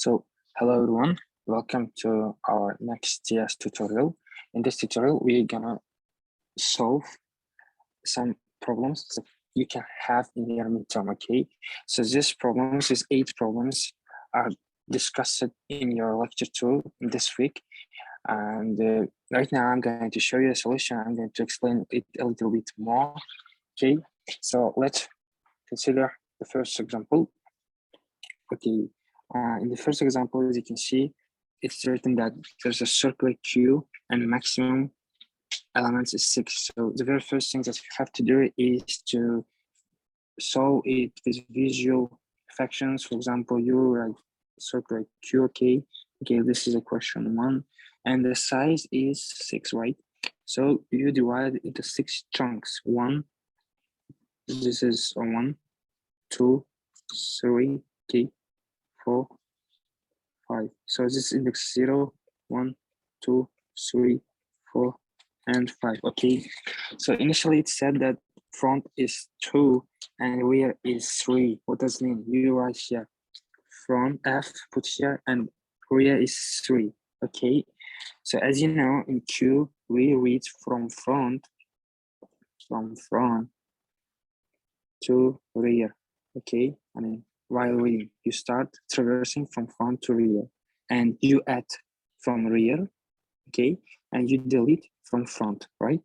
So, hello everyone, welcome to our next TS tutorial. In this tutorial, we're gonna solve some problems that you can have in your midterm, okay? So these problems, these 8 problems are discussed in your lecture 2 this week. And right now I'm going to show you a solution. I'm going to explain it a little bit more, okay? So let's consider the first example. Okay, in the first example, as you can see, it's written that there's a circular queue and maximum elements is 6. So the very first thing that you have to do is to solve it with visual functions. For example, you write circular queue, okay, this is a question 1, and the size is 6, right? So you divide it into 6 chunks. This is a 1, 2, 3, okay, 4, 5. So this is index 0, 1, 2, 3, 4, and 5. Okay. So initially it said that front is 2 and rear is 3. What does it mean? You write here front F, put here, and rear is 3. Okay. So as you know, in Q we read from front to rear. Okay. I mean, while reading, you start traversing from front to rear, and you add from rear, okay, and you delete from front, right?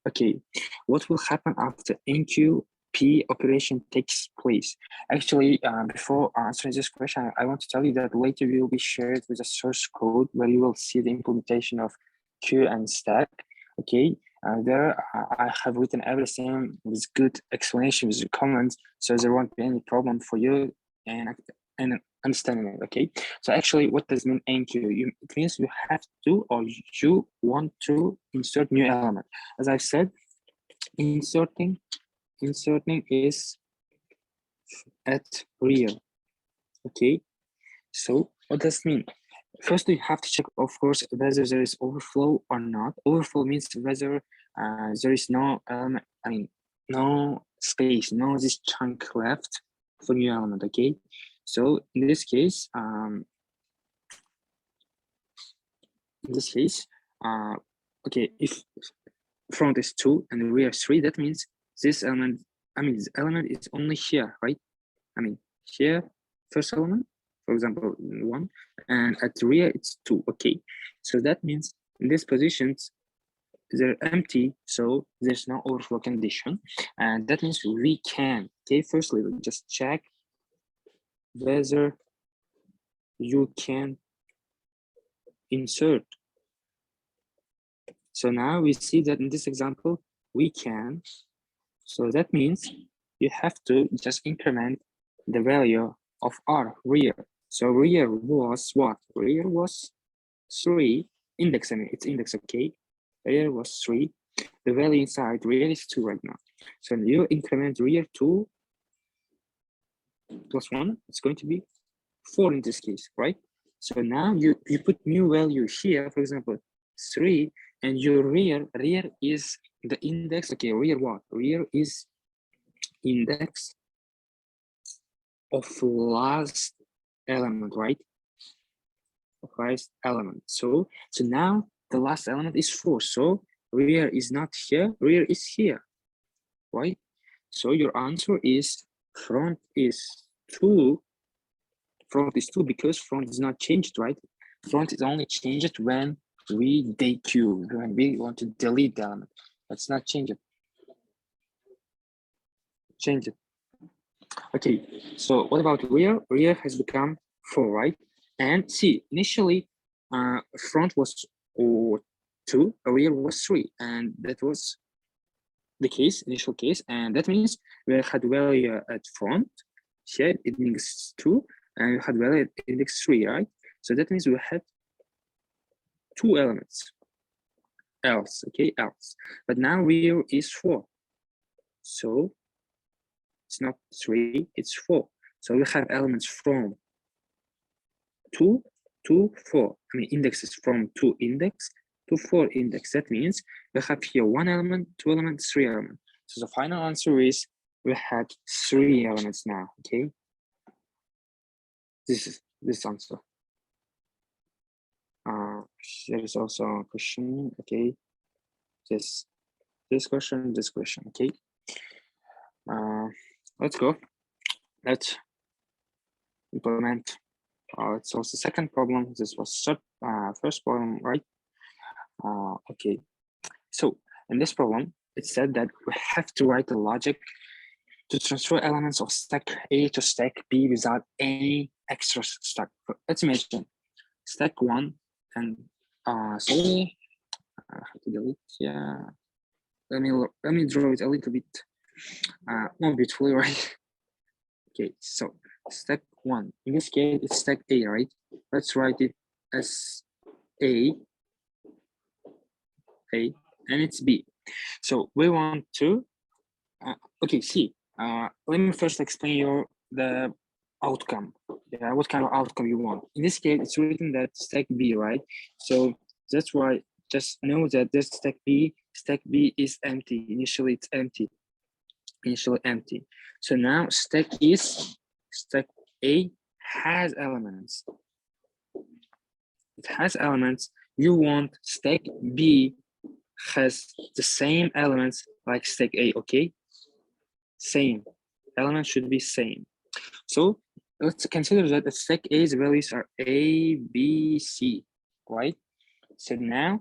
Okay, what will happen after NQP operation takes place? Actually, before answering this question, I want to tell you that later we will be shared with a source code where you will see the implementation of Q and stack, okay? There I have written everything with good explanation, with comments, so there won't be any problem for you and understanding it, okay? So actually, what does mean NQ? It means you have to, or you want to insert new element. As I've said, inserting is at rear, okay? So what does it mean? First, you have to check, of course, whether there is overflow or not. Overflow means whether there is no element, no space, no this chunk left for new element, okay? So in this case, okay, if front is 2 and rear is 3, that means this element, this element is only here, right? Here, first element, for example, 1, and at the rear it's 2, okay? So that means in these positions, they're empty, so there's no overflow condition, and that means we can, okay, firstly, we just check whether you can insert. So now we see that in this example, we can. So that means you have to just increment the value of R, rear. So rear was what? Rear was 3, index, it's index, okay? Rear was 3. The value inside rear is 2 right now. So you increment rear 2 plus 1, it's going to be 4 in this case, right? So now you put new value here, for example, 3, and your rear is the index, okay, rear what? Rear is index of last element, right? Of last element. So now the last element is 4. So rear is not here, rear is here, right? So your answer is front is 2. Front is 2 because front is not changed, right? Front is only changed when we dequeue, when we want to delete the element. Let's not change it. Change it. Okay, so what about rear? Rear has become 4, right? And see, initially, front was 2, rear was 3, and that was the case, initial case, and that means we had value at front, here it index 2, and we had value at index 3, right? So that means we had 2 elements, else, okay, else. But now rear is 4, so it's not 3, it's 4. So we have elements from 2 to 4. Indexes from 2 index to 4 index. That means we have here 1 element, 2 elements, 3 elements. So the final answer is we had 3 elements now, okay? this answer. There is also a question. Okay, this question, okay. Let's go. Let's implement. It's also second problem. This was first problem, right? Okay. So in this problem, it said that we have to write the logic to transfer elements of stack A to stack B without any extra stack. Let's imagine stack 1 and sorry, I have to delete. Yeah, let me draw it a little bit more beautifully, right? Okay, so stack 1. In this case, it's stack A, right? Let's write it as A, and it's B. So we want to okay, see. Let me first explain the outcome. Yeah, what kind of outcome you want. In this case, it's written that stack B, right? So that's why just know that this stack B is empty. Initially, it's empty. Initially empty. So now stack A has elements. It has elements. You want stack B has the same elements like stack A, okay? Same. Elements should be same. So let's consider that the stack A's values are A, B, C, right? So now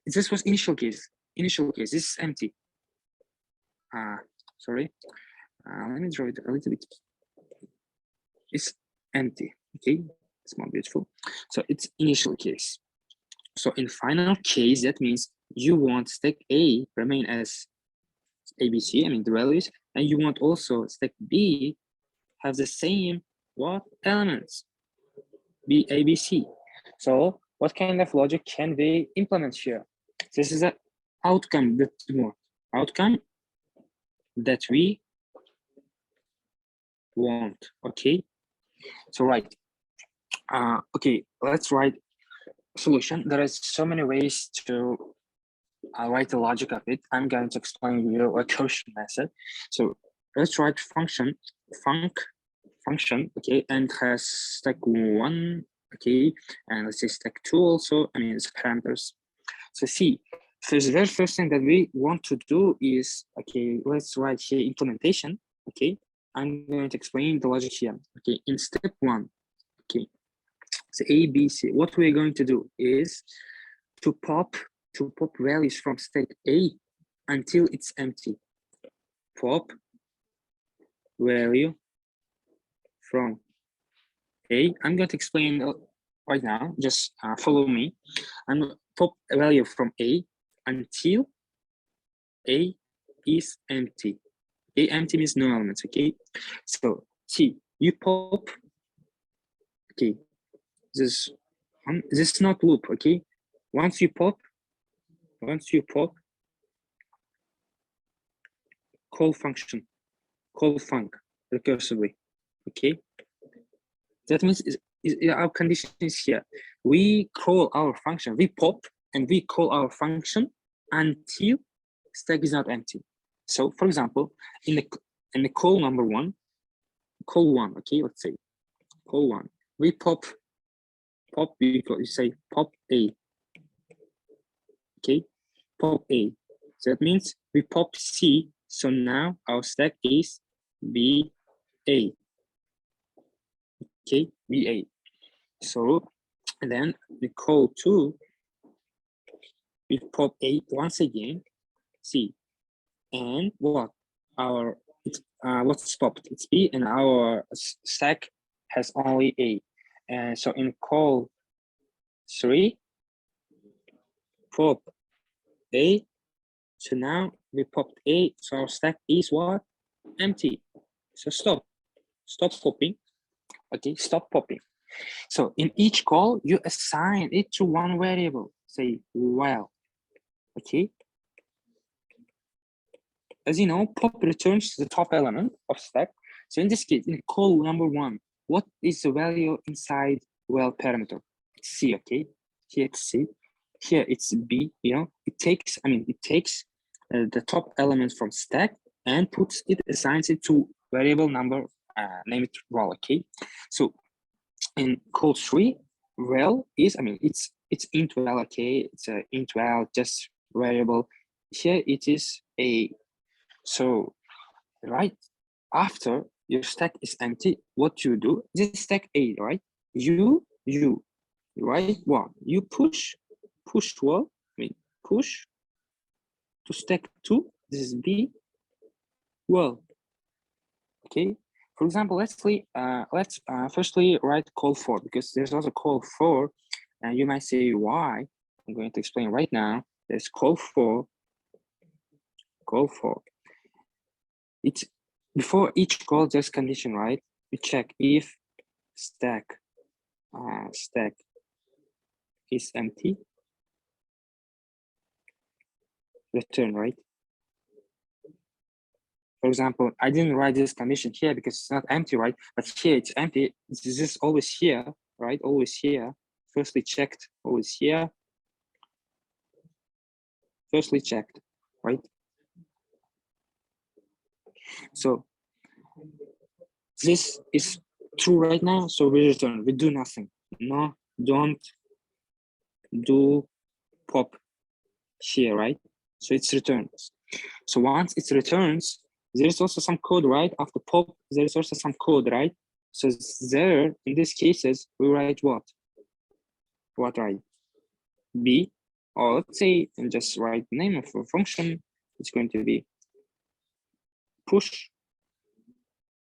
this was initial case. This is empty. Sorry. Let me draw it a little bit. It's empty, okay? It's more beautiful. So it's initial case. So in final case, that means you want stack A remain as ABC, I mean the values, and you want also stack B have the same what elements? B, A, B, C. So what kind of logic can we implement here? This is an outcome that we want. Okay. So right. Okay, let's write solution. There is so many ways to write the logic of it. I'm going to explain you a quotient method. So let's write function, okay, and has stack 1, okay, and let's say stack 2 also. I mean, it's parameters. So see, so the very first thing that we want to do is, okay, let's write here implementation. Okay, I'm going to explain the logic here. Okay, in step 1, okay, so A, B, C. What we're going to do is to pop values from stack A until it's empty. Pop value from A. I'm going to explain right now. Just follow me. I'm going to pop a value from A until A is empty. A empty means no elements. Okay. So see, you pop. Okay. This is not loop. Okay. Once you pop, call function, call func recursively. Okay. That means our condition is here. We call our function, we pop and we call our function until stack is not empty. So for example, in the call number 1, call 1, okay, let's say call 1, we pop, we say pop A, okay, pop A. So that means we pop C, so now our stack is BA, okay, BA. So then we call 2, we pop A once again, C, and what? What's popped? It's B, and our stack has only A. And so in call 3, pop A. So now we popped A, so our stack is what? Empty. So stop popping. Okay, stop popping. So in each call, you assign it to one variable. Say while. Okay. As you know, pop returns the top element of stack. So in this case, in call number 1, what is the value inside well parameter? It's C, okay? Here it's C. Here it's B, you know, it takes the top element from stack and assigns it to variable number, name it val, okay? So in call 3, well is, I mean, it's int well, okay, it's a int well, just variable. Here it is a. So right after your stack is empty, what you do, this stack A, right? You right? One, you push well, I mean push to stack 2. This is B. Well, okay. For example, let's firstly write call 4, because there's also call 4, and you might say why. I'm going to explain right now. There's call 4. It's before each call, there's condition, right? We check if stack is empty, return, right? For example, I didn't write this condition here because it's not empty, right? But here it's empty. This is always here, right? Always here. Firstly checked, always here. Firstly checked, right? So this is true right now. So we return, we do nothing. No, don't do pop here, right? So it's returns. So once it returns, there's also some code, right? After pop, there's also some code, right? So there, in these cases, we write what? What, right? B, or let's say, and just write the name of a function. It's going to be push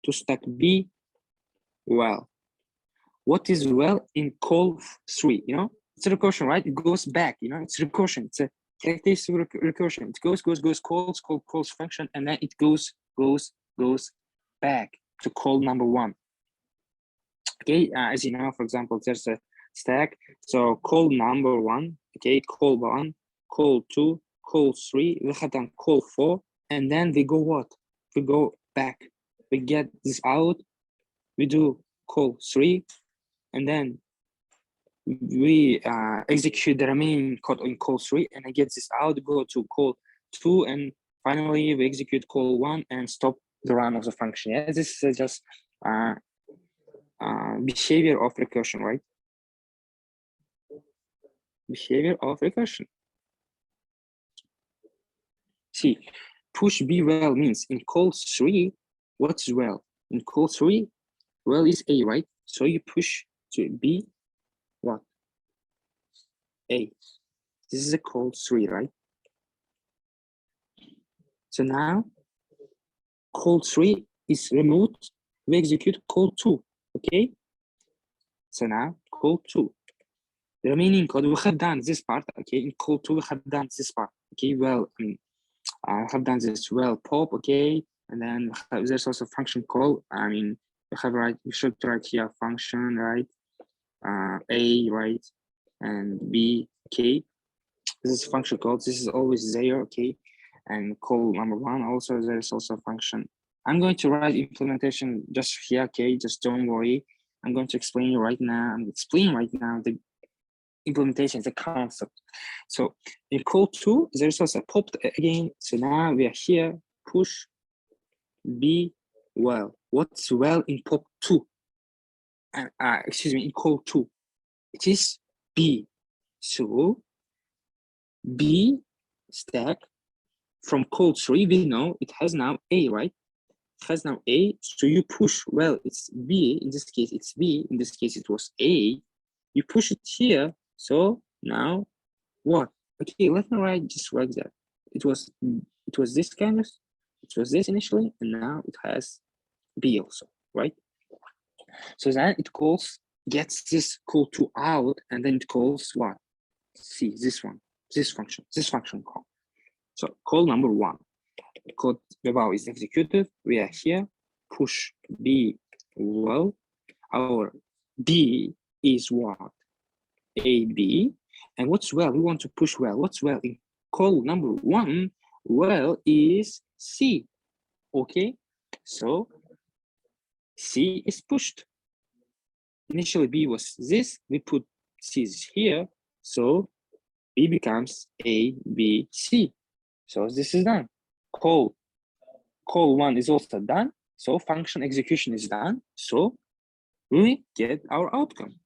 to stack B. Well, what is well in call 3? You know, it's a recursion, right? It goes back. You know, it's recursion. It's a characteristic recursion. It goes, calls function, and then it goes back to call number 1. Okay, as you know, for example, there's a stack. So call number 1. Okay, call 1, call 2, call 3. We have done call 4, and then we go what? We go back. We get this out. We do call 3, and then we execute the remaining code in call 3, and I get this out, go to call 2, and finally we execute call 1 and stop the run of the function. Yeah, this is just behavior of recursion, right? Behavior of recursion. See, push B well means in call 3, what's well? In call 3, well is A, right? So you push to B, what? A. This is a call 3, right? So now call 3 is removed. We execute call 2. Okay. So now call 2. The remaining code, we have done this part. Okay. In call 2, we have done this part. Okay. Well, I mean, I have done this well pop. Okay. And then there's also function call. I mean, we should write here function, right? A, right? And B, okay. This is function call. This is always there. Okay. And call number 1 also, there's also a function. I'm going to write implementation just here, okay? Just don't worry. I'm going to explain you right now. I'm explaining right now the implementation, the concept. So in call 2, there's also a pop again. So now we are here, push B well. What's well in pop 2? Excuse me, in call 2, it is B. So B stack from call 3, we know it has now A, right? It has now A, so you push, well, it's B, in this case, it's B, in this case, it was A. You push it here, so now what? Okay, let me just write that. It was this kind of, it was this initially, and now it has B also, right? So then it gets this call 2 out, and then it calls what? See, this function call. So call number 1. Code above is executed. We are here. Push B well. Our B is what? AB. And what's well? We want to push well. What's well in call number 1? Well is C. Okay. So C is pushed. Initially B was this. We put C is here. So B becomes A, B, C. So this is done. Call 1 is also done. So function execution is done. So we get our outcome.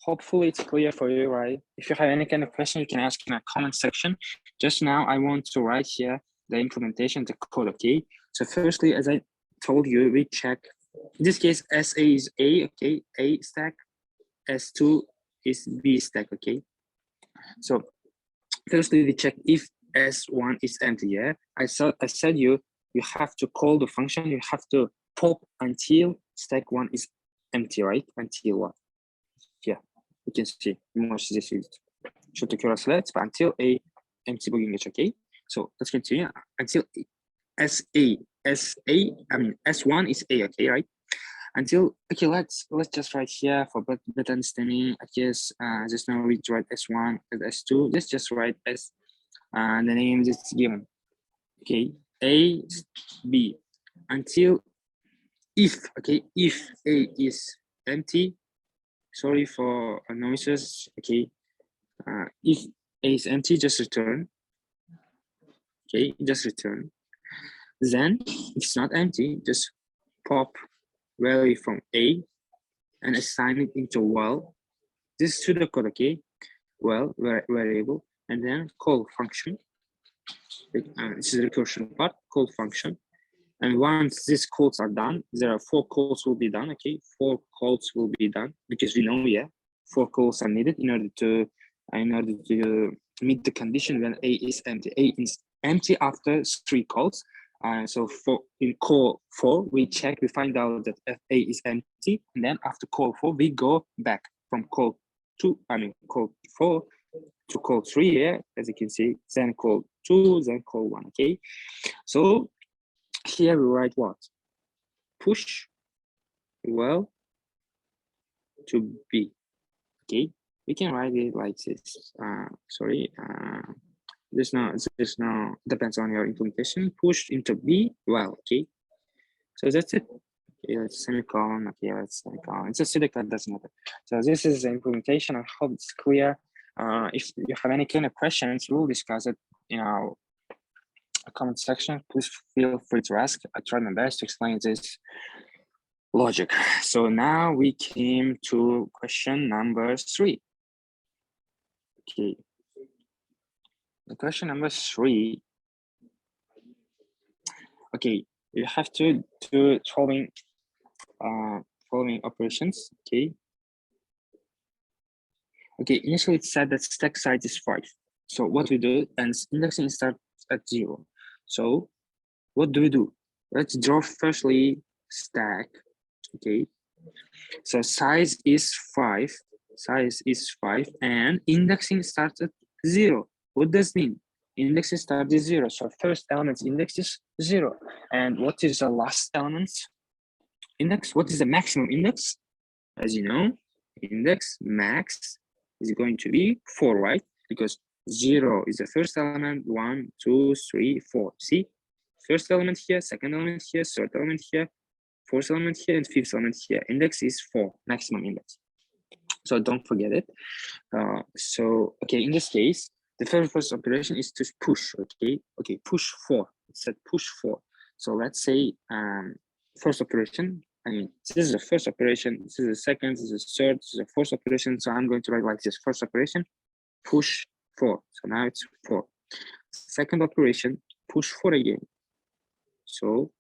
Hopefully it's clear for you, right? If you have any kind of question, you can ask in a comment section. Just now, I want to write here the implementation, the code, okay? So firstly, as I told you, we check, in this case, SA is A, okay? A stack, S2 is B stack, okay? So firstly, we check if S1 is empty, yeah? I said you have to call the function, you have to pop until stack 1 is empty, right? Until what? Yeah, you can see most this is should occur select until a empty booking is okay. So let's continue until S1 is A, okay, right? Until, okay, let's just write here for better understanding. I guess just now we write S1 and S2. Let's just write S the name is given. Okay, A, B, until if, okay, if A is empty, sorry for noises, okay, if A is empty, just return, okay, just return. Then if it's not empty, just pop value from A and assign it into well. This is pseudocode, okay, well variable, and then call function. This is the recursion part, call function. And once these calls are done, there are 4 calls will be done, okay? 4 calls will be done because we know, yeah, 4 calls are needed in order to meet the condition when A is empty. A is empty after 3 calls. So in call 4, we check, we find out that A is empty, and then after call 4, we go back from call 4 to call 3, yeah, as you can see, then call 2, then call 1, okay? So here we write what? Push well to B, okay? We can write it like this. There's no depends on your implementation. Push into B well, okay? So that's it. Okay, let's semicolon. Okay, let's semicolon. It's a pseudocode, doesn't matter. So this is the implementation. I hope it's clear. If you have any kind of questions, we'll discuss it in our comment section. Please feel free to ask. I tried my best to explain this logic. So now we came to question number 3. Okay. The question number 3. Okay, you have to do following operations. Okay. Okay, initially it said that stack size is 5. So what we do, and indexing starts at 0. So what do? Let's draw firstly stack. Okay. So size is 5. Size is 5, and indexing starts at 0. What does it mean? Indexing starts at 0. So first element index is 0. And what is the last element index? What is the maximum index? As you know, index max is going to be 4, right? Because 0 is the first element, 1, 2, 3, 4. See? First element here, second element here, third element here, fourth element here, and fifth element here. Index is 4, maximum index. So don't forget it. So, okay, in this case, the first operation is to push, okay? Okay, push 4. It said push 4. So let's say first operation, I mean, this is the first operation, this is the second, this is the third, this is the fourth operation. So I'm going to write like this: first operation, push 4. So now it's 4. Second operation, push 4 again. So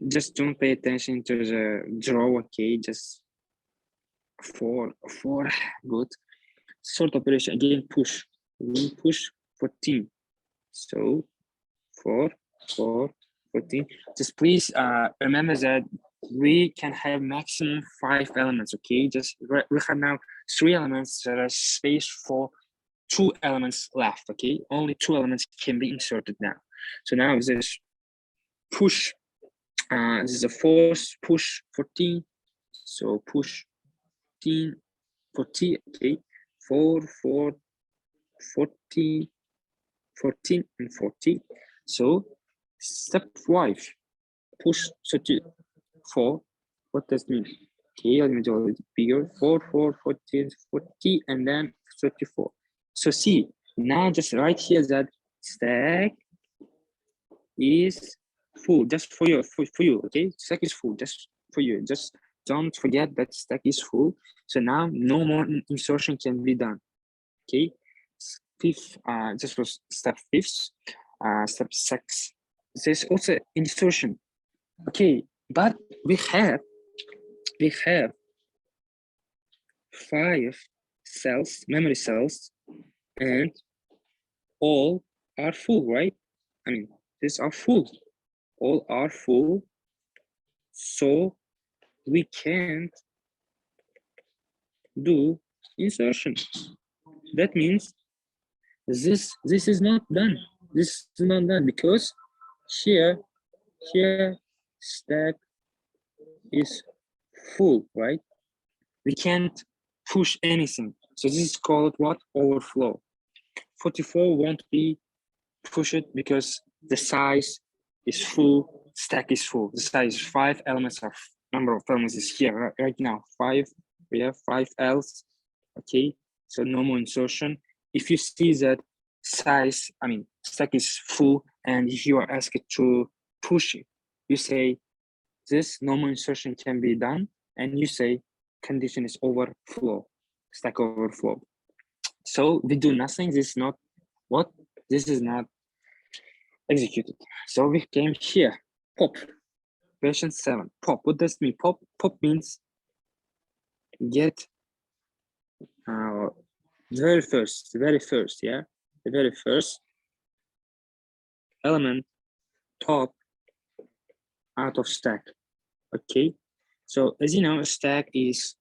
just don't pay attention to the draw, okay? Just 4, good. Third operation, again, push 14. So 4, 14. Just please remember that we can have maximum 5 elements, okay? Just we have now 3 elements. There is space for 2 elements left, okay? Only 2 elements can be inserted now. So now this push, this is a force push 14. So push 14, okay? 4, 40, 14, and 40. So step 5, push 34. What does it mean? Okay, let me do it bigger. 4, 14, 40, and then 34. So see, now just right here that stack is full, just for you, okay? Stack is full, just for you. Just don't forget that stack is full. So now no more insertion can be done, okay? Fifth, this was step 5. Step 6, there's also insertion, okay? But we have 5 cells, memory cells, and all are full, right? I mean, these are full. All are full, so we can't do insertion. That means this is not done. This is not done because here stack is full, right? We can't push anything. So this is called what? Overflow. 44 won't be pushed because the size is full, stack is full. The size is 5 elements of number of elements is here right now. 5. We have 5 L's. Okay, so no more insertion. If you see that size, I mean, stack is full, and if you are asked to push it, you say this no more insertion can be done, and you say condition is overflow, stack overflow. So we do nothing. This is not what? This is not executed. So we came here, pop, version 7, pop. What does it mean? Pop means get the very first, yeah, the very first element top out of stack. Okay, so as you know, stack is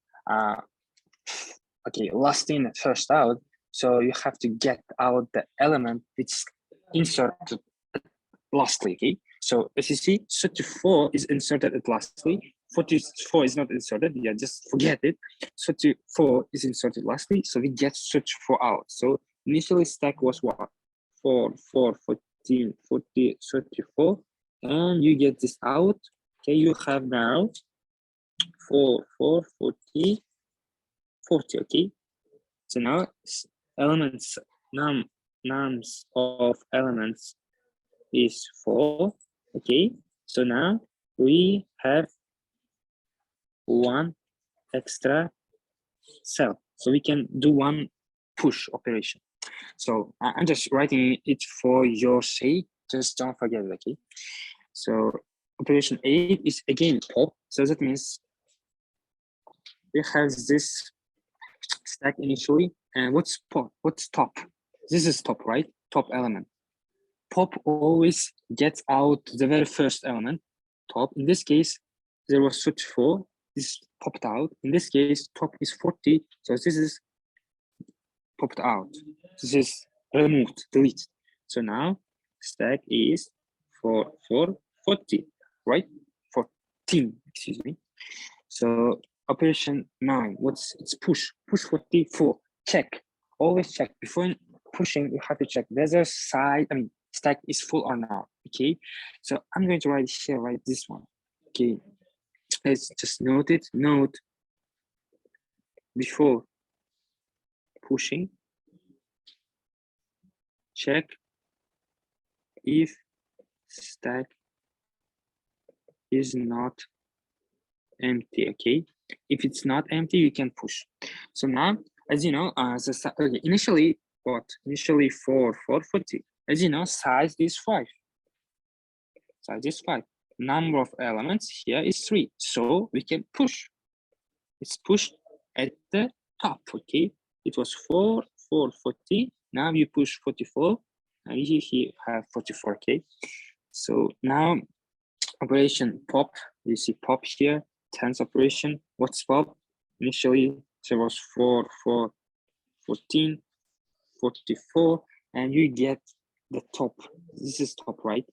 okay, last in, first out. So you have to get out the element which inserted lastly. Okay, so as you see, 34 is inserted at lastly. 44 is not inserted. Yeah, just forget it. 34 is inserted lastly, so we get 34 out. So initially stack was what? 4, 14, 40, 34, and you get this out. Okay, you have now 4, 40, 40. Okay, so now elements nums of elements is 4. Okay, so now we have 1 extra cell, so we can do 1 push operation. So I'm just writing it for your sake, just don't forget it. Okay, so operation 8 is again pop, so that means we have this stack initially, and what's pop? What's top? This is top, right? Top element. Pop always gets out the very first element, top. In this case, there was 34. This popped out. In this case, top is 40. So this is popped out. This is removed, deleted. So now stack is for 40, right? 14, excuse me. So operation 9, it's push 44. Check. Always check. Before pushing, you have to check whether side, I mean, stack is full or not. Okay, so I'm going to write here, write this one. Okay, let's just note it. Note before pushing, check if stack is not empty. Okay, if it's not empty, you can push. So now, as you know, okay, initially 440. As you know, size is 5. Size is 5. Number of elements here is 3. So we can push. It's pushed at the top. Okay, it was 440. Now you push 44, and you have 44. Okay, so now operation pop. You see pop here. 10th operation. What's pop? Initially there was 4, 14, 44, and you get the top. This is top, right?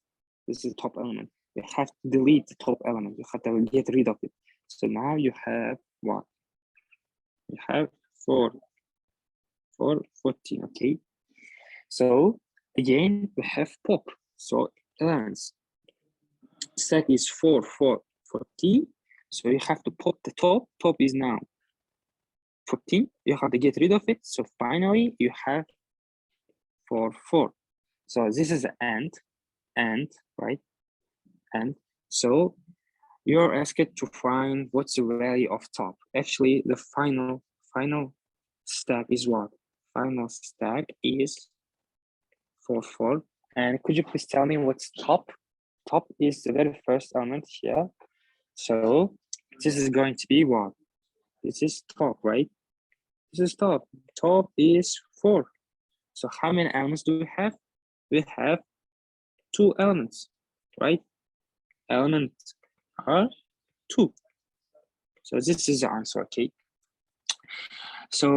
This is the top element. You have to delete the top element. You have to get rid of it. So now you have what? You have 4, 14. Okay. So again, we have pop. So elements. Stack is 4, 14. So you have to pop the top. Top is now 14. You have to get rid of it. So finally, you have 4. So this is the end, right? And so you're asked to find what's the value of top. Actually, the final stack is what? Final stack is 4, 4. And could you please tell me what's top? Top is the very first element here. So this is going to be what? This is top, right? This is top. Top is 4. So how many elements do we have? We have 2 elements, right? Elements are 2. So this is the answer, okay? So,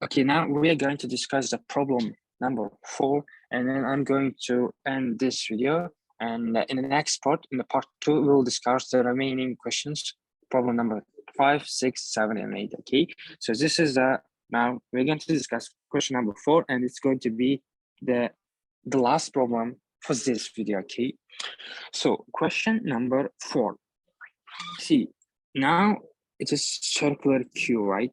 okay, now we are going to discuss the problem number 4, and then I'm going to end this video. And in the next part, in the part 2, we'll discuss the remaining questions, problem number 5, 6, 7, and 8, okay? So this is now we're going to discuss question number 4, and it's going to be the last problem for this video, okay? So question number 4. See, now it's a circular Q, right?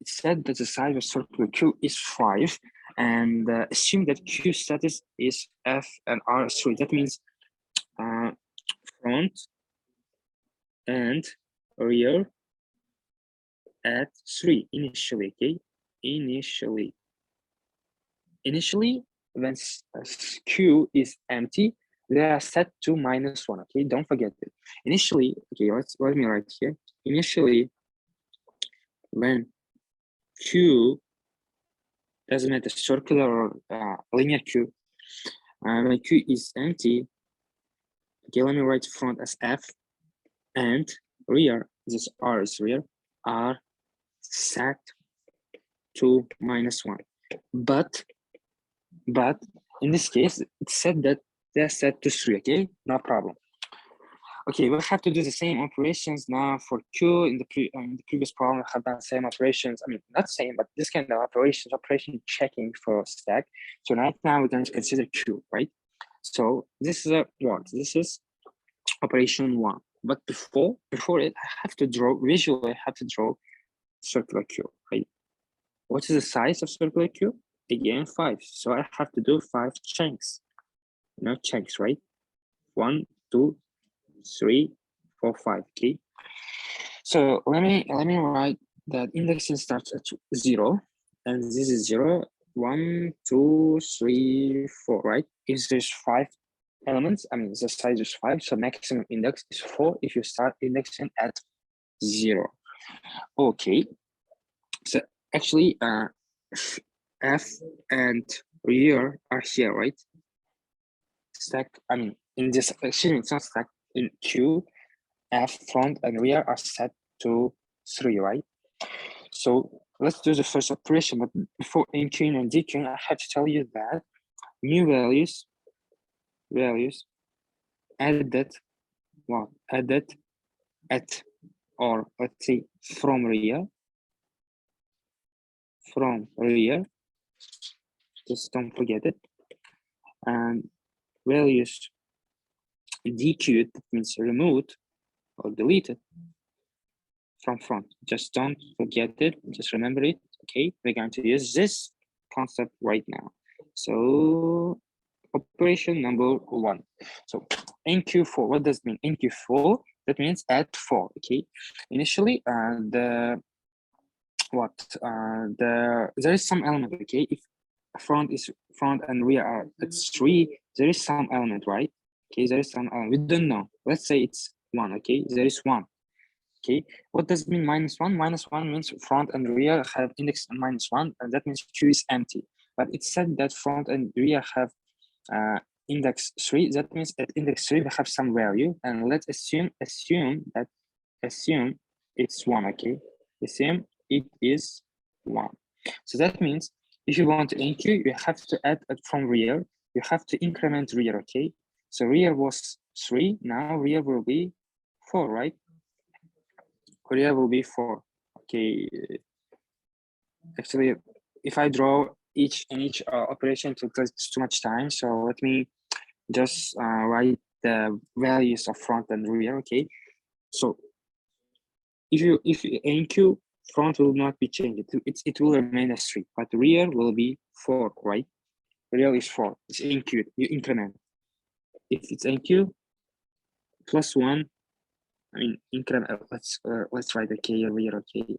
It said that the size of circular Q is 5, and assume that Q status is F and R is 3. That means front and rear at 3 initially, okay? Initially, when Q is empty, they are set to -1, okay? Don't forget it. Initially, okay, let me write here. Initially, when Q doesn't matter, circular or linear Q, when Q is empty, okay, let me write front as F, and rear, this R is rear, are set to -1. But in this case, it said that they're set to 3, okay? No problem. Okay, we'll have to do the same operations now for Q. In the previous problem, we have done the same operations. I mean, not same, but this kind of operations, operation checking for stack. So right now we're going to consider Q, right? So this is what? This is operation 1. But before it, I have to draw, visually I have to draw circular Q, right? What is the size of circular Q? Again, 5. So I have to do 5 chunks. Chunks, right? 1, 2, 3, 4, 5. Okay. So let me write that indexing starts at 0, and this is 0, 1, 2, 3, 4, right? If there's 5 elements, I mean the size is 5, so maximum index is 4 if you start indexing at 0. Okay. So actually F and rear are here, right? Stack, I mean in this, excuse me, it's not stack. In Q, F, front and rear are set to 3, right? So let's do the first operation, but before NQing and DQing, I have to tell you that new values added at, or let's say from rear, just don't forget it, and values DQ'd, that means removed or deleted from front. Just don't forget it, just remember it, okay? We're going to use this concept right now. So operation number 1. So NQ4, what does it mean? NQ4, that means add 4, okay? Initially, there is some element, okay? If front and rear are at 3, there is some element, right? Okay, there is some element. We don't know. Let's say it's 1, okay? There is 1. Okay, what does it mean -1? -1 means front and rear have index -1, and that means Q is empty. But it said that front and rear have index 3. That means at index 3 we have some value, and let's assume it's 1. Okay, assume it is 1. So that means if you want to NQ, you have to add from rear. You have to increment rear. Okay, so rear was 3. Now rear will be 4, right? Rear will be 4. Okay. Actually, if I draw each operation, it takes too much time. So let me just write the values of front and rear. Okay. So if you NQ, front will not be changed. It will remain as 3, but rear will be 4, right? Rear is 4. It's NQ. You increment. If it's NQ, plus 1. I mean, increment. Let's write okay earlier. Okay,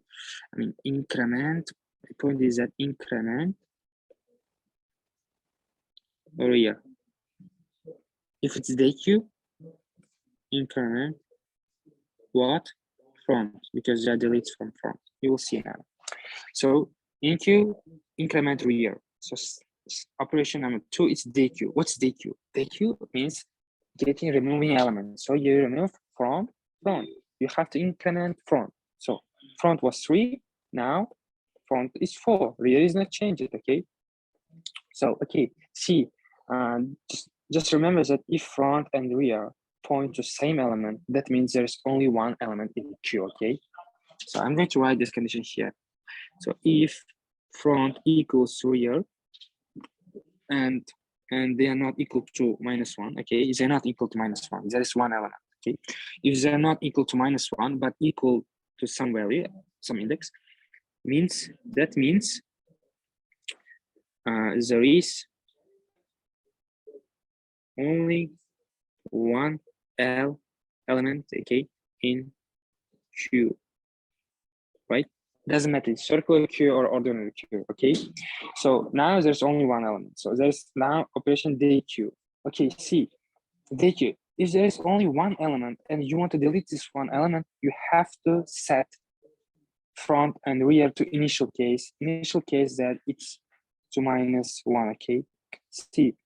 I mean increment. My point is that increment rear. If it's DQ, increment what? Front, because that deletes from front. You will see now. So InQ, increment rear. So operation number 2 is DQ. What's DQ? DQ means removing elements. So you remove from front. You have to increment front. So front was 3. Now front is 4. Rear is not changed. Okay. So okay. See, just remember that if front and rear point to same element, that means there's only one element in Q. Okay. So I'm going to write this condition here. So if front equals rear and they are not equal to -1, okay, they're not equal to -1, there is one element, okay. If they're not equal to -1 but equal to some value, some index, that means there is only one element, okay, in Q, right? Doesn't matter, circular Q or ordinary Q, okay? So now there's only one element. So there's now operation DQ. Okay, see, DQ, if there is only one element and you want to delete this one element, you have to set front and rear to initial case that it's to -1, okay? See,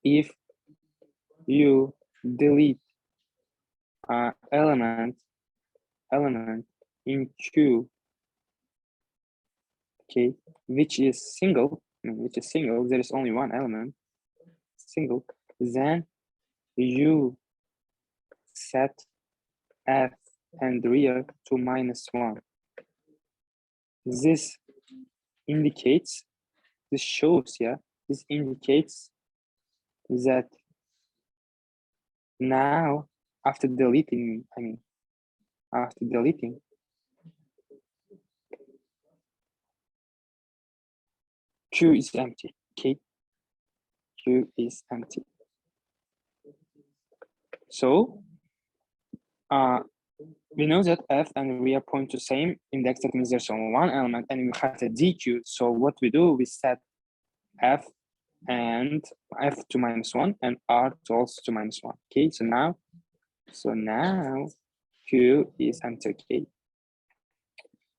if you delete element in Q, okay, which is single, there is only one element, single, then you set F and rear to -1. This indicates, this shows, yeah, this indicates that now after deleting, Q is empty, okay? Q is empty. So we know that F and rear point to same index, that means there's only one element and we have a DQ. So what we do, we set F and F to -1 and R to also to -1, okay? So now Q is empty, okay?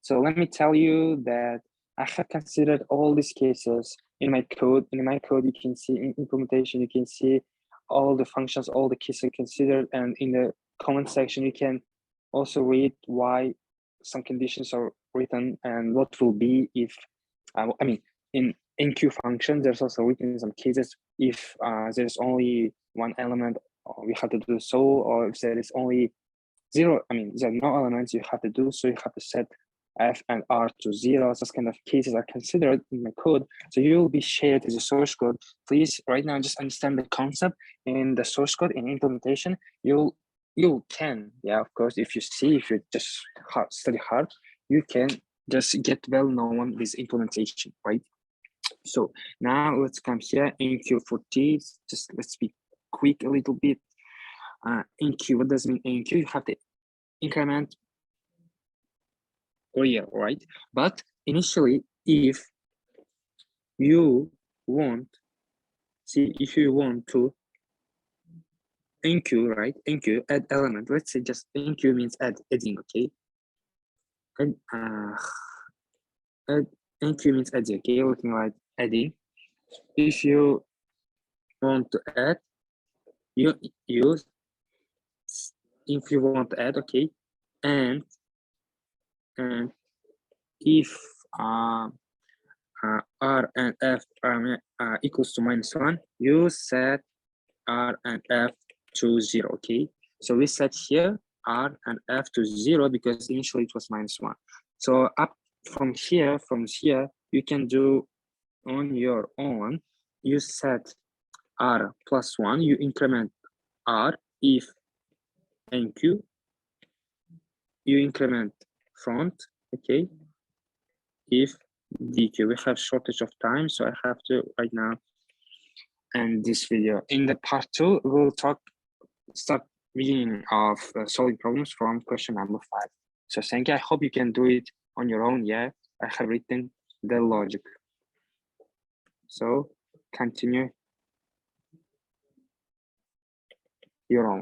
So let me tell you that I have considered all these cases in my code. In my code, you can see in implementation, you can see all the functions, all the cases considered, and in the comment section, you can also read why some conditions are written and what will be if, I mean, in Q function, there's also written some cases if there's only one element, we have to do so, or if there is only zero, I mean, there are no elements, you have to do so, you have to set F and R to 0. Those kind of cases are considered in the code. So you will be shared as a source code. Please, right now, just understand the concept in the source code in implementation. You can, yeah, of course, if you just study hard, you can just get well known with implementation, right? So now let's come here in Q40. Just let's be quick a little bit. In Q, what does it mean? In Q, you have the increment rear, right? But initially, if you want to enqueue, right? Enqueue, add element. Let's say just enqueue means adding, okay? And enqueue means adding, okay? Looking like adding. If you want to add, you use. If you want to add, okay, and if R and F are equals to -1, you set R and F to 0, okay? So we set here R and F to 0 because initially it was -1. So up from here, you can do on your own. You set R +1, you increment R if NQ, you increment front, okay, if DQ. We have shortage of time, so I have to right now end this video. In the part 2, we'll start meaning of solving problems from question number 5. So thank you. I hope you can do it on your own. Yeah, I have written the logic. So continue your own.